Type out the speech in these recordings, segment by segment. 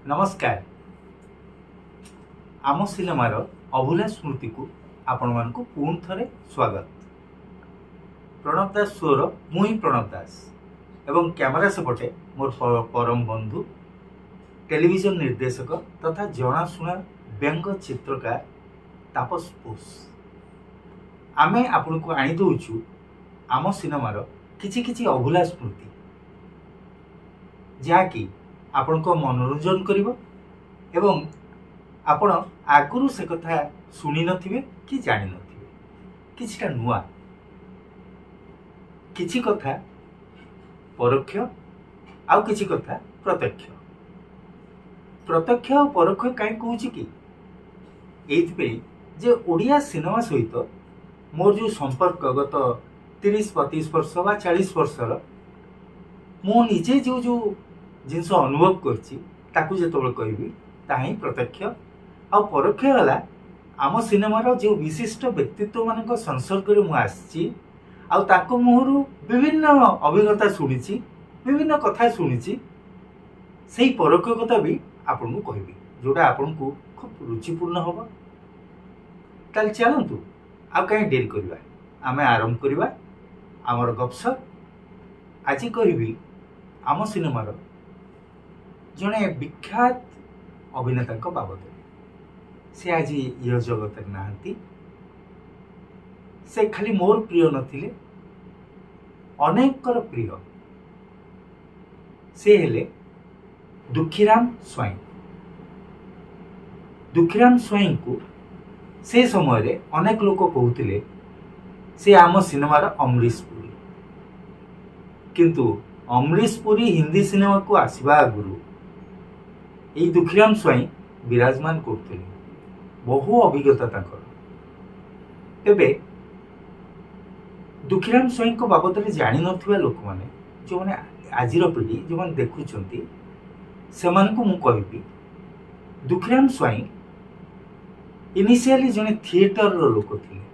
नमस्कार। आम सिनेमार अभूला स्मृति को आपण मान पुणी थे स्वागत। प्रणव दास स्वर मुई प्रणव दास एवं कैमरा सेपटे मोर परम बंधु टेलीविजन निर्देशक तथा जनाशुना व्यंग चित्रकार तापस बोस। आमे आपण को आनी दउछु आम सिनेमार किछि किछि अभूला स्मृति जहाँकि आपण को मनोरंजन करिवो एवं आपण आगुरु से कथा शुणी नथिबे कि जानि नथिबे किछिटा नुआ किछि कथा परोक्ष आउ किछि कथा प्रत्यक्ष। प्रत्यक्ष और परोक्ष काई कहूछि कि एइथबे जे ओडिया सिनेमा सहित मोर जो संपर्क गत 30-35 वर्ष बा 40 वर्षर मु निजे जो जो जिनस अनुभव करछि ताकू जेतबेले कहबी ताहा ही प्रत्यक्ष आ परोक्ष होला आम सिनेमार जो विशिष्ट व्यक्तित्व मानक संसर्ग में मुझे आसी मुहरु विभिन्न अभिज्ञता शुणी विभिन्न कथा शुणी से परोक्ष कथा भी आपन को कहबी जोटा आपन को खूब रुचिपूर्ण हम। ताल चलतु आ कहीं डेरी करवा आमे आरंभ करवा आमर गपसप। आज कहबी आम सिनेमार जड़े विख्यात अभिनेता बाबद से आज ये जगत नहांती। से खाली मोर प्रिय नथिले अनेकर प्रिय। से हेले दुखीराम स्वाई। दुखीराम स्वाई को से समय रे अनेक लोक कहते से आम सिनेमार अमरीश पुरी। किंतु अमरीश पुरी हिंदी सिनेमा को आसवा आगुरु यही दुखीराम स्वाई विराजमान करते बहु अभिज्ञता ताकर। तेबे दुखीराम स्वाई को बाबद में जानी नथिबा लोक माने जो माने आजिर पीढ़ी जो माने देखुचंती सेमान को मु कहबी दुखीराम स्वाई इनिशियली जने थिएटर रो लोक थिले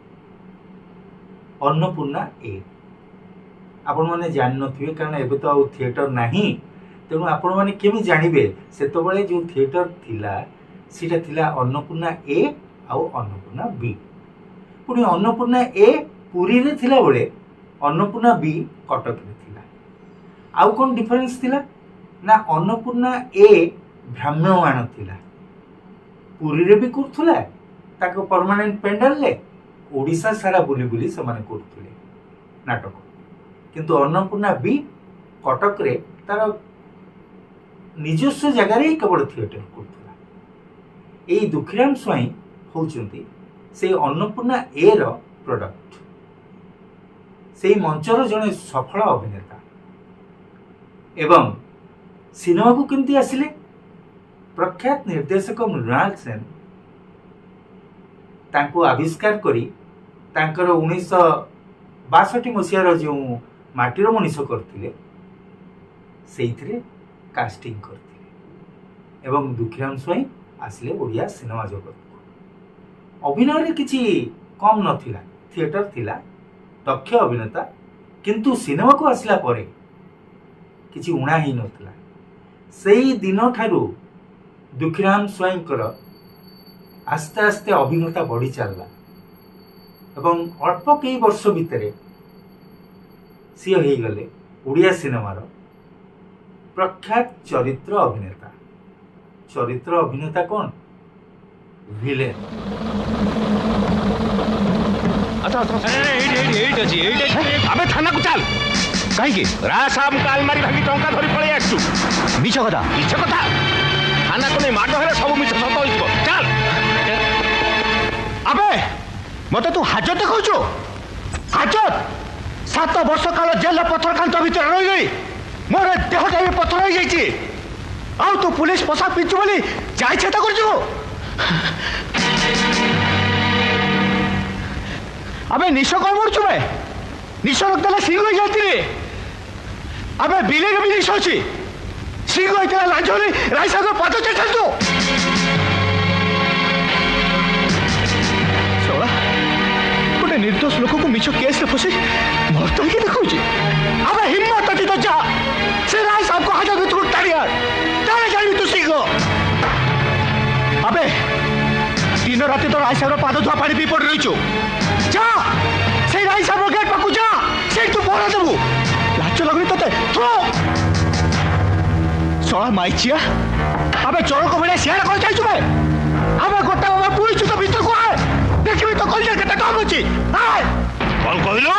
अन्नपूर्णा ए। आपण माने जानि नथिबे कारण एबे तो आ थिएटर नाही तेणु आपण माने केमि जानिबे सेतबेले जो थिएटर थिला सीटा थिला अन्नपूर्णा ए आउ अन्नपूर्णा बी। पुणी अन्नपूर्णा ए पुरी रे थिला बेले अन्नपूर्णा बी कटक रे थिला। आउ कोन डिफरेंस थिला ना अन्नपूर्णा ए भ्राम्यमाण थिला पुरी रे भी करथुला ताको परमानेंट पेंडल ले ओडिसा सारा बुली बुली समान करथुले नाटक। किंतु अन्नपूर्णा बी कटक रे तार निजस्व जगार ही केवल थिएटर करथुला। एई दुखीराम स्वाई होउचंती से अन्नपूर्णा ए रो प्रोडक्ट। से मंचर जड़े सफल अभिनेता एवं सिनेमा को केमती आसिले प्रख्यात निर्देशक मृणाल सेन तांको आविष्कार करी तांकर 1962 मसीहार जो माटीर मनीष करथिले सेइथिरे कास्टिंग करथिले एवं दुखीराम स्वाई आसिले ओडिया सिनेमा जगत को। अभिनय किछि कम नथिला थिएटर थिला दक्ष अभिनेता किंतु सिनेमा को आसला परे किछि उणा ही नथिला। सेई दिन ठारू दुखीराम स्वाईंकर आस्ते आस्ते अभिज्ञता बढ़ी चलला एवं अल्प कई वर्ष भितर सी हो गले ओडिया सिनेमार प्रख्यात चरित्र अभिनेता। चरित्र अभिनेता कौन विलेन। अबे थाना को चल कहीं राम काल मारी भागी टंका धरी पड़े आसु मिछ कथा थाना को नहीं माड हेले सब मिछ सत हो चल। अबे मत तू हाजत कहू हाजत 7 वर्ष काल जेल पत्थर खांत भीतर रही गई मोर देहटा भी पत्थर हो जाइए आउ तू पुलिस पोशाक पिंचु बोली जाई छेता कर अबे निश कौन मरचु बे निश रक्तला सिंह हो जाती रे अबे बिले के भी निश अछि सिंह होइतला लाजोली राइसा को पातो चल तू सोला गोटे निर्दोष लोक को मिछ केस रे फसी मरत के देखौची अबे हिम्मत अछि तो जा से राय साहब को हाथ में तू टाड़िया तारे जाई तू सिंह अबे दिन राति तो राय साहब पाद धुआ पानी पी पड़ रही जा से राय साहब गेट पाकू जा से तू बोला देबू लाच लगनी तते थो सोला माइचिया अबे चोर को बड़े शेयर कर जाई छबे अबे गोटा बाबा पुई छु तो भीतर को आए देखबी तो कल जा केटा काम अछि आए कौन कहलो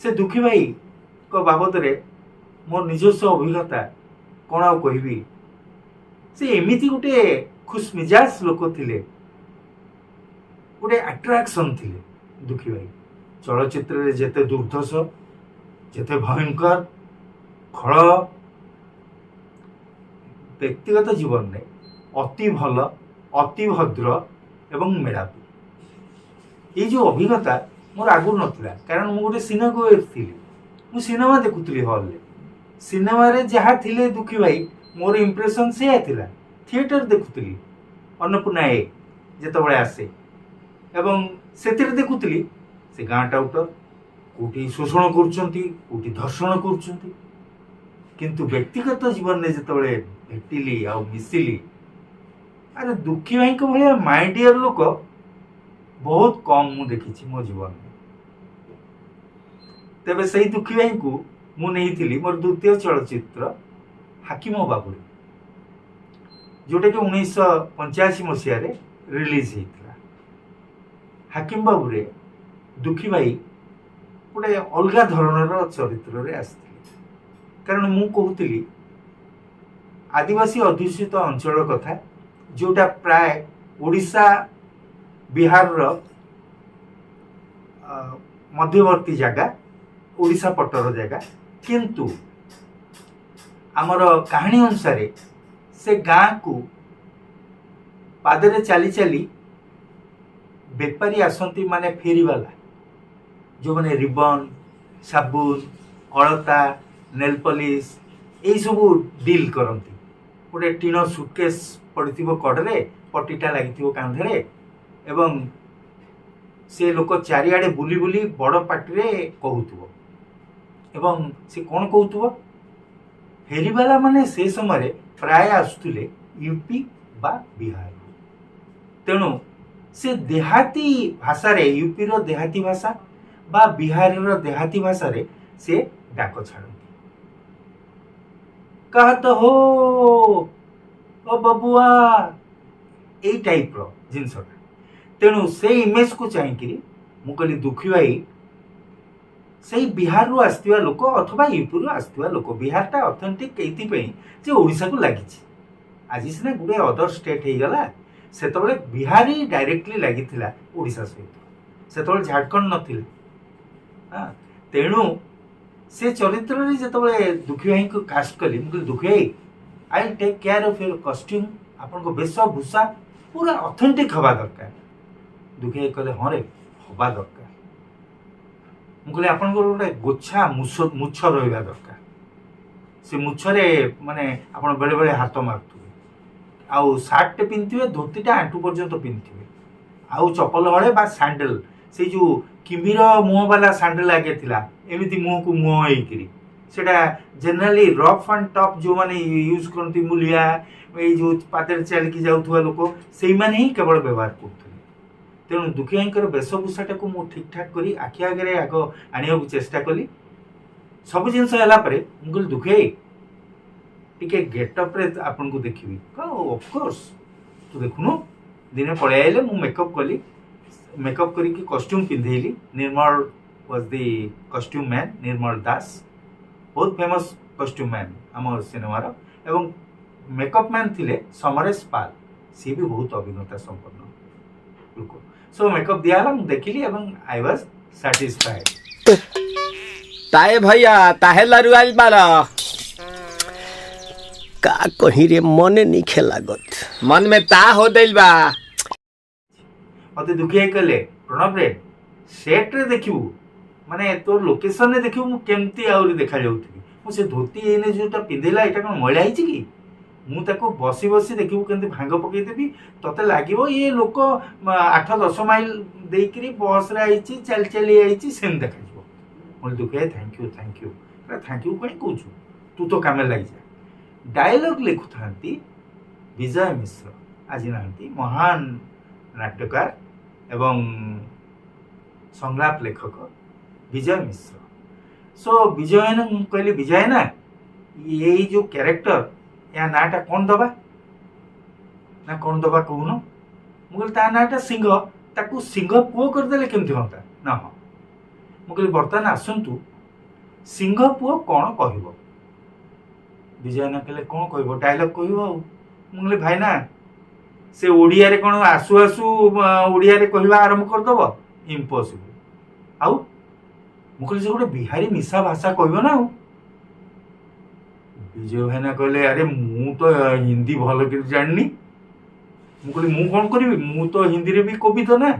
से दुखी भाई को बाबद रे मोर निजस्व अभिज्ञता कौन आउ कहबी से एमिति गोटे खुशमिजाज लोक थिले गोटे अट्राक्शन थिले दुखी भाई चलचित्र रे जेते दुर्धर्ष जेते भयंकर खल व्यक्तिगत जीवन में अति भल अति भद्र एवं मेड़ापी ये जो अभिज्ञता मोर आगु नथिला कारण मु गोटे सिनेमा गोएर थिली मु सिनेमा देखुतली हॉल रे सिनेमा रे जहाँ थिले दुखी भाई मोर इंप्रेशन से थिला थिएटर देखुतली अन्नपूर्णा ए जेतबळे आसे एवं सेतिर देखुतली से गाँ टाउटर कोठी शोषण करूछंती कोठी धर्षण करूछंती किंतु व्यक्तिगत जीवन में जेतबळे भेटिली आ मिसिली अरे दुखी भाई को भलिया माय डियर लोक बहुत कम मु देखी मो जीवन में तेबे सही दुखी भाई को मु नहीं थी मोर द्वितीय चलचित्र हाकिम बाबुरी जोटा कि 1985 मसीह रिलीज होता हाकिम बाबुरे दुखी भाई गोटे अलग धरणर चरित्र रे आसते कारण मु कहूली आदिवासी अध्युषित अंचल कथा जोटा प्राय ओडिशा बिहार मध्यवर्ती जगह ओडिशा पटर जगह किंतु आमर कहानी अनुसार से गाँ को पादरे चली चली बेपारी आसती माने फेरीवाला जो माने रिबन साबुन अलता नेल पॉलिश यही सब डील करती गोटे टीन सुटकेस पड़ती कड़े पटीटा लगी कांधे एवं से लोक चारिआडे बुली बुली बड़ पार्टी कहूथुव एवं से कौन कहूथुव फेरीवाला माने से समय प्राय आसुले यूपी बा बिहार तेणु से देहाती भाषा रे यूपी रो देहाती भाषा बा बिहार रो देहाती भाषा रे से डाक छाड़ती कहत हो ओ बबुआ यही टाइप रो जिनसटा तेणु से इमेज को चाहिए मु कहली दुखी भाई से बिहार रु आसथिबा लोक अथवा यूपी रु आसथिबा लोक बिहार टा ऑथेंटिक केइति जे ओडिशा को लागि आज सिना गुडे अदर स्टेट हो गला से बिहार ही डायरेक्टली लगी ओडिशा सहित से झारखंड नथिले हाँ तेणु से चरित्र रे जतबे दुखी भाई को कास्ट कली मुझे दुखी भाई I take care of your costume आपन को वेश भूषा पूरा ऑथेंटिक हवा दरकार दुखी भाई कहले हाँ रे हवा दरकार मुझे आपन को गोटे गोछा मुछ रहा दरकार से मुछरे माने आपन बेले बेले हाथ मारुथुबे आउ सार्ट टे पिंधिबे धोतीटा आंटू पर्यंत पिंधिबे आउ चपल हले बा सैंडल से जो किमिर मुह वाला सैंडल आगे थिला एमिति मुह को मुह हेकरी सेटा जनरली रफ एंड टफ जो माने यूज करती मुलिया ए जो पादर चल की जाउथुवा लोक सेई माने ही केवल व्यवहार करथुले तेणु दुखी भाईकर वेशभूषाटा को मु ठीक ठाक करी आखि आगे आग आनिया को चेष्टा कली सब जिनस है मुझे दुखी भाई टिके गेटअप रे आपन को देखिबी ऑफ कोर्स तू देखुनु दिने पळे आइले मु मेकअप कली मेकअप करी की कॉस्ट्यूम पिंधेली Nirmal was the costume man Nirmal Das बहुत फेमस कॉस्ट्यूम मैन आम सिनेमार एवं मेकअप मैन थिले समरेश पाल सी भी बहुत अभिनेता संपन्न लोक सो मेकअप दिया मुझे देखिली एवं आई वाज satisfied. ताए भैया ताहे लरुआल बारा का कहीं रे मने नहीं खेलागत मन में ता हो दिल बा मते दुखिया कले प्रणव रे सेट रे देखिबू माने तो लोकेशन रे देखिबू मु केमती आउरी देखा जाउथि मु से धोती एने जोटा पिंदेला एटा कोन मैला हिची की मु ताको बसी बसी देखिबू केमती भांग पकई देबी तते लागिवो ये लोक 8-10 माइल देइकरी बस रे आइची चल चली आइची सेम देखा जिवो मोल दुखिया थैंक यू कहीं कहूँ तू तो काम लगी जा डायलॉग लिखु थांती विजय मिश्र आज नांती महान नाट्यकार एवं संलाप लेखक विजय मिश्र सो विजय ना कहली विजय ना ये जो कैरेक्टर या नाटा कौन दबा ना कौन दबा कहून मुझे ता नाटा सिंह ताकू सिंह पुओ करदेले केमती होता ना हाँ मुझे बर्तमान आसतु सिंह पुओ कौन कहब विजय ना कहले कौन कहब डायलॉग कहब मुझे भाई ना से ओडिया रे कौन आसु आसु ओडिया रे कहवा आरंभ करदब इम्पॉसिबल आउ मुझे से गोटे बिहारी मिशा भाषा कहब ना विजय भाईना कहले अरे मु तो हिंदी भल कर जाननी मु कहली मु कौन करी मु तो हिंदी रे भी कवि तो ना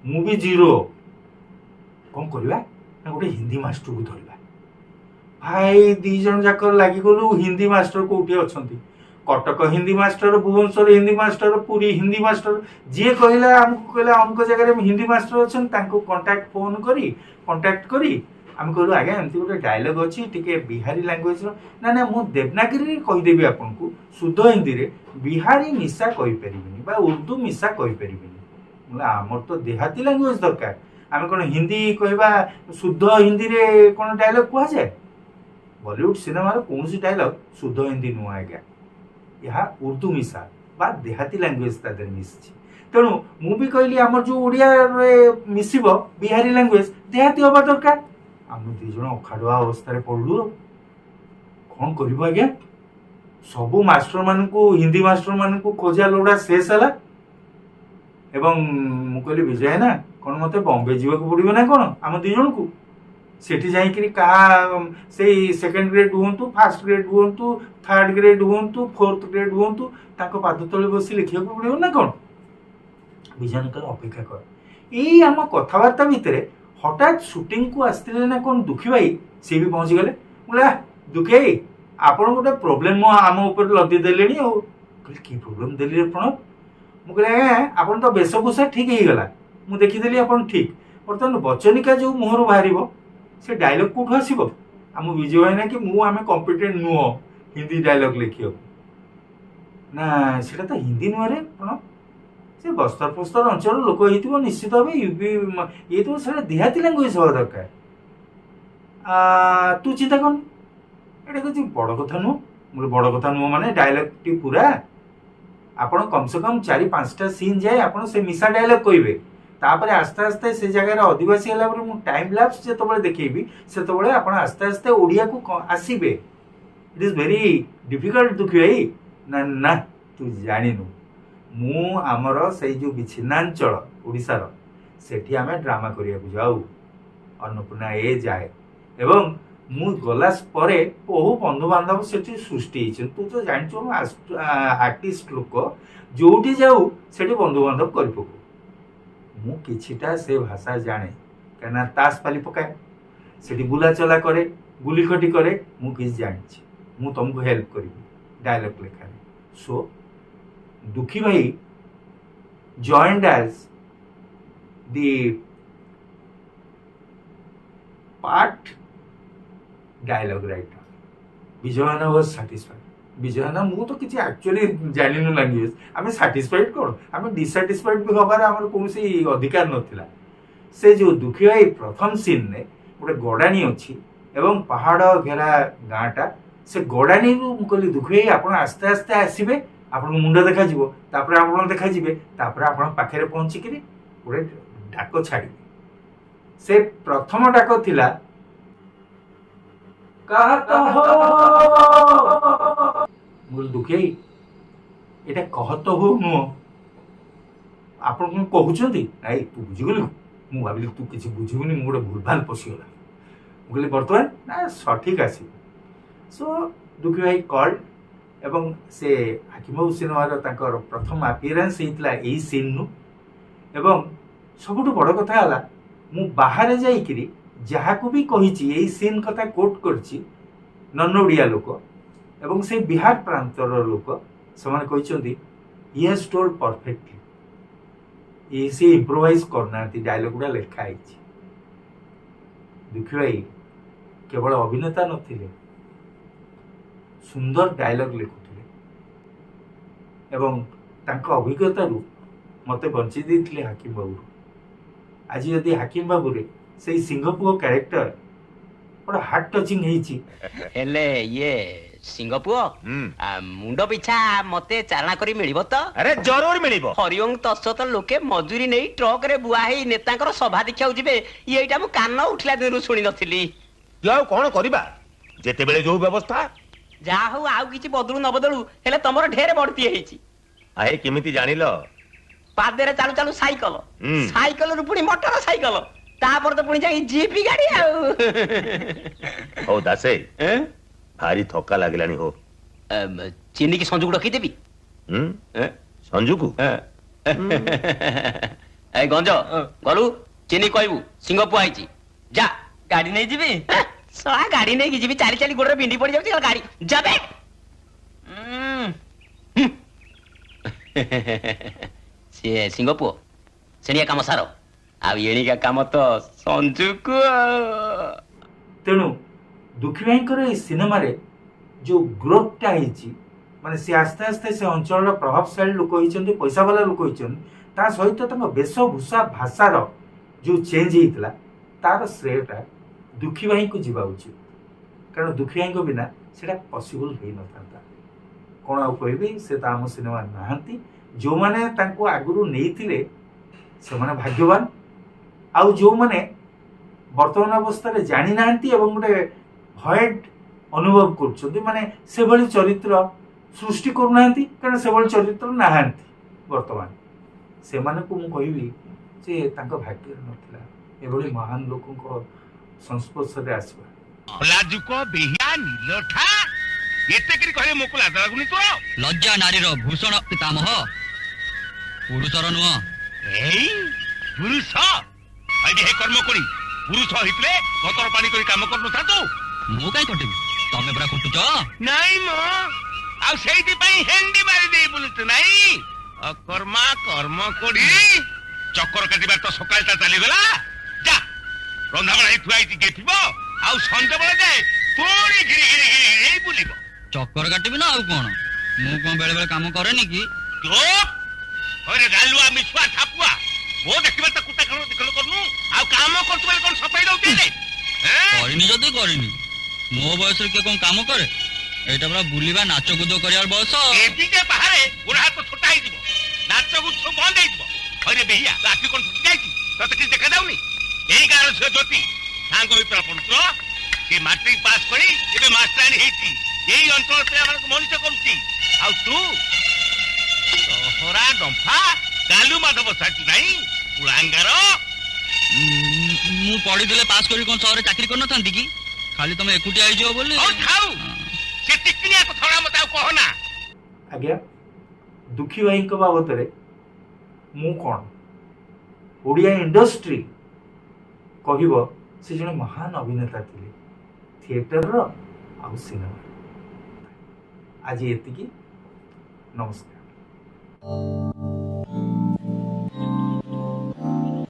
मु भी जीरो कौन करवा ना गोटे हिंदी मास्टर को धरवा भाई दी जन जाक लगी गलु हिंदी मास्टर कोठी अछंती Cuttack Hindi master Bhubaneswar Hindi master Puri Hindi master ji कहला हमको कहला हमको जगह हिंदी मास्टर अछन तांको कांटेक्ट फोन करी कांटेक्ट करी आम कहलु आगे एमती गोटे डायलॉग अच्छी टिके बिहारी लैंग्वेज ना ना मु देवनागरी कहीदेवी आपन को शुद्ध हिंदी रे बिहारी मिशा कहि परिबिनी बा उर्दू मिशा कहि परिबिनी आमर तो देहाती लैंग्वेज दरकार आम कौन हिंदी कहवा शुद्ध हिंदी रे कौन डायलॉग कह जाए बॉलीवुड सिनेमा कौन डायलॉग शुद्ध हिंदी नुआ आज्ञा यह उर्दू मिशा बा देहाती लैंग्वेज ता देर मिसछि तेणु मु भी कहली आमर जो ओडिया रे मिसिबो बिहारी लैंग्वेज देहाती होबा दरकार आम दी जन अखाड़ुआ अवस्था पढ़लु कौन कर आज्ञा सबू मास्टर मान हिंदी मास्टर मान खोजा लोड़ा शेष है एवं मु कहली विजय ना कौन मत बॉम्बे जावाक पड़ो ना कौन आम दी जन को सेठी जाइकरी कहा से सेकेंड ग्रेड हुंतु फर्स्ट ग्रेड हुंतु थर्ड ग्रेड हुंतु फोर्थ ग्रेड हुंतु ताको पाद तले बसी लिखा पड़ो ना कौन विजय कल अपेक्षा कर यही आम कथबार्ता भितर हठात सुटिंग को आसते ना कौन दुखी भाई सी भी पहुंची गले बोला दुखी भाई आपन गोटे प्रोब्लेम आम ऊपर लदी देले कि प्रोब्लेम देली प्रणव मुझे आपन तो वेशभूषा ठीक हो गला मुझे देखीदेली आप ठीक बर्तमान बचनिका जो मुहर बाहर से डायलॉग कौटू आसब आम विजय भाई ना कि मुझे कॉम्पिटेंट नुह हिंदी डायलॉग लिखियो ना सेटा तो हिंदी नुह रे प्रणव से बस्तर फस्तर अंचल लोक हो निश्चित भाव यूपी ये तो से देहाती लैंग्वेज हवा दरकार तू चिंता कर एटा किसी बड़ कथा नुह मुझे बड़ कथा नुह माने डायलॉग टी पूरा आपण कम से कम 4-5टा सीन जाए आपण से मिशा डायलॉग कहबे तापर आस्ते आस्ते से जगह आदिवासी है मु टाइम लैप्स जो देखेबी से आप आस्ते आस्ते ओडिया को आसबे इट इज वेरी डिफिकल्ट दुखी भाई ना ना तू जानिनु मु आमर से जो विच्छिन्नांचल ओडिशार सेठी आम ड्रामा करिया जाऊ अन्नपूर्णा ए जाए एवं मु गलास परे बहु बंधु बांधव से सृष्टि तू तो जान आर्टिस्ट लोक जोटी जाऊ से बंधु बांधव कर पकू मु किछिटा से भाषा जाने कहना ताश पाली पकाए से बुला चला करे गुली खटी करे मु किछ जानी मु तुमको हेल्प करी डायलॉग लेखा सो दुखी भाई joined as the part dialogue writer विजयना वाज सैटिस्फाइड विजयना मु तो किसी एक्चुअली जानिनु लैंग्वेज आम सैटिस्फाइड कौन आम डिसैटिस्फाइड भी हबार आम कौन अधिकार नाला से जो दुखी भाई प्रथम सीन ने गोटे गड़ानी अच्छी एवं पहाड़ घेरा गाँटा से गड़ानी कहली दुखी भाई आप आस्ते आस्ते आसबे आपन मुंड देखा आप देखा आप पाखे पहुँचिक गोटे डाक छाड़ी से प्रथम डाक थिला दुखी एटा कहत हो नुह आप कहते तू बुझीगलु ମୁଁ ଭାବିଲି ତୁ କିଛି ବୁଝିବୁନି, ମୁଁ ଗୋଟେ ଭୁଲଭାଲ ପଶିଗଲା। ମୁଁ କହିଲି ବର୍ତ୍ତମାନ ନା ସଠିକ୍ ଆସିବ। ସୋ ଦୁଃଖୀ ଭାଇ କଲ୍ ଏବଂ ସେ ହାକିମବାବୁ ସିନେମାର ତାଙ୍କର ପ୍ରଥମ ଆପିୟରାନ୍ସ ହେଇଥିଲା ଏଇ ସିନ୍ରୁ। ଏବଂ ସବୁଠୁ ବଡ଼ କଥା ହେଲା ମୁଁ ବାହାରେ ଯାଇକିରି ଯାହାକୁ ବି କହିଛି ଏଇ ସିନ୍ କଥା କୋଟ୍ କରିଛି ନନ୍ ଓଡ଼ିଆ ଲୋକ ଏବଂ ସେ ବିହାର ପ୍ରାନ୍ତର ଲୋକ, ସେମାନେ କହିଛନ୍ତି ହି ହାଜ୍ ଟୋଲ୍ଡ ପରଫେକ୍ଟଲି। ସେ ଇମ୍ପ୍ରୋଭାଇଜ୍ କରୁନାହାନ୍ତି, ଡାଇଲଗ୍ ଗୁଡ଼ା ଲେଖା ହେଇଛି। ଦୁଃଖୀ ଭାଇ କେବଳ ଅଭିନେତା ନଥିଲେ, ସୁନ୍ଦର ଡାଇଲଗ୍ ଲେଖୁଥିଲେ ଏବଂ ତାଙ୍କ ଅଭିଜ୍ଞତାରୁ ମୋତେ ବଞ୍ଚେଇ ଦେଇଥିଲେ ହାକିମ ବାବୁରୁ। ଆଜି ଯଦି ହାକିମ ବାବୁରେ ସେଇ ସିଂହପୁଅ କ୍ୟାରେକ୍ଟର ବଡ଼ ହାର୍ଟ ଟଚିଂ ହେଇଛି। ହେଲେ ଇଏ ସିଂହ ପୁଅ ମୁଣ୍ଡ ପିଛା ମତେ ଚାରଣା କରି ମିଳିବ ତ? ଆରେ ଜରୁର ମିଳିବ। ହରିଓଂ ତତ୍ସତ ଲୋକେ ମଜୁରୀ ନେଇ ଟ୍ରକରେ ବୁହା ହେଇ ନେତାଙ୍କର ସଭା ଦେଖିବାକୁ ଯିବେ, ଏଇଟା ମୁଁ କାନ ଉଠିଲା ଦିନରୁ ଶୁଣି ନଥିଲି। ତୁ ଆଉ କଣ କରିବା, ଯେତେବେଳେ ଯୋଉ ବ୍ୟବସ୍ଥା। ଯାହା ହଉ ଆଉ କିଛି ବଦଳୁ ନ ବଦଳୁ, ହେଲେ ତମର ଢେର ବଢତି ହେଇଛି। ଆଏ କେମିତି ଜାଣିଲ? ପାଦରେ ଚାଲୁ ଚାଲୁ ସାଇକେଲ, ସାଇକେଲରୁ ପୁଣି ମୋଟର ସାଇକେଲ, ତାପରେ ତ ପୁଣି ଯାଇ ଜିପି ଗାଡି ଆଉ। ହଉ ଦାସେ, ଭାରି ଥକା ଲାଗିଲାଣି। ହୋ ଚିନି କି ସଞ୍ଜୁକୁ ଡକେଇଦେବି? ସଞ୍ଜୁକୁ? ଏ ଗଞ୍ଜ ଗଲୁ, ଚିନି କହିବୁ ସିଂହ ପୁଅ ହେଇଛି, ଯା। ଗାଡି ନେଇଯିବି? ଶଳା ଗାଡି ନେଇକି ଯିବି, ଚାଲି ଚାଲି ଗୋଡରେ ବିଣ୍ଡି ପଡି ଯାଉଛି, ଗାଡି ଯାବେ। ସିଏ ସିଂହ ପୁଅ ସେଣିଆ କାମ ସାର, ଆଉ ଏଣିକା କାମ ତ ସଞ୍ଜୁକୁ। ତେଣୁ ଦୁଃଖୀ ଭାଇଙ୍କର ଏଇ ସିନେମାରେ ଯେଉଁ ଗ୍ରୋଥଟା ହେଇଛି, ମାନେ ସେ ଆସ୍ତେ ଆସ୍ତେ ସେ ଅଞ୍ଚଳର ପ୍ରଭାବଶାଳୀ ଲୋକ ହେଇଛନ୍ତି, ପଇସା ବାଲା ଲୋକ ହେଇଛନ୍ତି। ତା ସହିତ ତାଙ୍କ ବେଶଭୂଷା ଭାଷାର ଯେଉଁ ଚେଞ୍ଜ ହେଇଥିଲା, ତାର ଶ୍ରେୟଟା ଦୁଃଖୀ ଭାଇଙ୍କୁ ଯିବା ଉଚିତ। କାରଣ ଦୁଃଖୀ ଭାଇଙ୍କ ବିନା ସେଇଟା ପସିବଲ୍ ହେଇନଥାନ୍ତା। କ'ଣ ଆଉ କହିବି, ସେ ତ ଆମ ସିନେମା ନାହାନ୍ତି। ଯେଉଁମାନେ ତାଙ୍କୁ ଆଗରୁ ନେଇଥିଲେ ସେମାନେ ଭାଗ୍ୟବାନ, ଆଉ ଯେଉଁମାନେ ବର୍ତ୍ତମାନ ଅବସ୍ଥାରେ ଜାଣିନାହାନ୍ତି ଏବଂ ଗୋଟେ ଭଏଡ୍ ଅନୁଭବ କରୁଛନ୍ତି, ମାନେ ସେଭଳି ଚରିତ୍ର ସୃଷ୍ଟି କରୁନାହାନ୍ତି, କାରଣ ସେଭଳି ଚରିତ୍ର ନାହାନ୍ତି ବର୍ତ୍ତମାନ, ସେମାନଙ୍କୁ ମୁଁ କହିବି ଯେ ତାଙ୍କ ଭାଗ୍ୟରେ ନଥିଲା ଏଭଳି ମହାନ ଲୋକଙ୍କ ସଂସ୍ପର୍ଶରେ ଆସିବା। ଲଜ୍ଜା ନାରୀର ଭୂଷଣ ପିତାମହ, ପୁରୁଷର ନୁହଁ। ପୁରୁଷ ହେ କର୍ମ କରି ପୁରୁଷ ହେଇଥିଲେ କତର ପାଣି କରି କାମ କରୁନଥାନ୍ତୁ। ମୁଁ କାଇଁ କଟିବି, ତମେ ପୁରା କୁଟୁଛ। ନାଇଁ ମ, ଆଉ ସେଇଥିପାଇଁ ହେଣ୍ଡି ମାରି ଦେଇ ବୁଲୁଛୁ ନାଇଁ? ଅକର୍ମା କର୍ମ କରି ଚକ୍କର କାଟିବାର ତ ସକାଳଟା ଚାଲିଗଲା। ଯା, ରନ୍ଧାବଢ଼ା ହେଇ ଥୁଆ ହେଇଛି ଗେଥିବ, ଆଉ ସଞ୍ଜବେଳେ ଯାଏ ପୁଣି ଘିରି ଘିରି ଘିରି ହେଇ ବୁଲିବ। ଚକ୍କର କାଟିବି ନା ଆଉ କଣ? ମୁଁ କଣ ବେଳେ ବେଳେ କାମ କରେନି କି? ଗାଲୁଆ ମିଛୁଆ ଠାପୁଆ, ମୋ ଦେଖିବାର ତ କୁଟା ଖଣ୍ଡ ଦିଖଣ୍ଡ କରୁନୁ, ଆଉ କାମ କରୁଛୁ ବୋଲି କଣ ସଫେଇ ଦଉଛି? କରିନି ଯଦି କରିନି, ମୋ ବୟସରେ କିଏ କଣ କାମ କରେ? ଏଇଟା ପୁରା ବୁଲିବା ନାଚ କୁଦ କରିବାର ବୟସ। ଏବିକେ ବାହାରେ ଗୋଡ ହାତ ଛୋଟା ହେଇଯିବ, ନାଚ କୁଦ ସବୁ ବନ୍ଦ ହେଇଯିବ। ହଇରେ ବେହିଆ, ଆଖି କଣ ଫୁଟି ଯାଇଛି? ତତେ କିଛି ଦେଖାଯାଉନି? ଏଇ ଗାଁର ଝିଅ ଜ୍ୟୋତି ସାଙ୍ଗ ଭିତରେ ପଡୁଥିଲ, ସେ ମାଟ୍ରିକ ପାସ୍ କରି ଏବେ ମାଷ୍ଟରାଣୀ ହେଇଛି, ଏଇ ଅଞ୍ଚଳ ପିଲାମାନଙ୍କୁ ମଣିଷ କରୁଛି। ଆଉ ତୁ ସହରା ଡମ୍ଫା ଗାଲୁ ମାଧ ବସାଛୁ ନାହିଁ, କୁଳାଙ୍ଗାର। ମୁଁ ପଢିଥିଲେ ପାସ୍ କରି କଣ ସହରରେ ଚାକିରି କରିନଥାନ୍ତି କି? ଖାଲି ତମେ ଏକୁଟିଆ ହେଇଯିବ ବୋଲି। ସେ ଟିକିନିଆ କଥା ମତେ ଆଉ କହନା। ଆଜ୍ଞା, ଦୁଃଖୀ ଭାଇଙ୍କ ବାବଦରେ ମୁଁ କ'ଣ, ଓଡ଼ିଆ ଇଣ୍ଡଷ୍ଟ୍ରି କହିବ ସେ ଜଣେ ମହାନ ଅଭିନେତା ଥିଲେ, ଥିଏଟରର ଆଉ ସିନେମା। ଆଜି ଏତିକି, ନମସ୍କାର।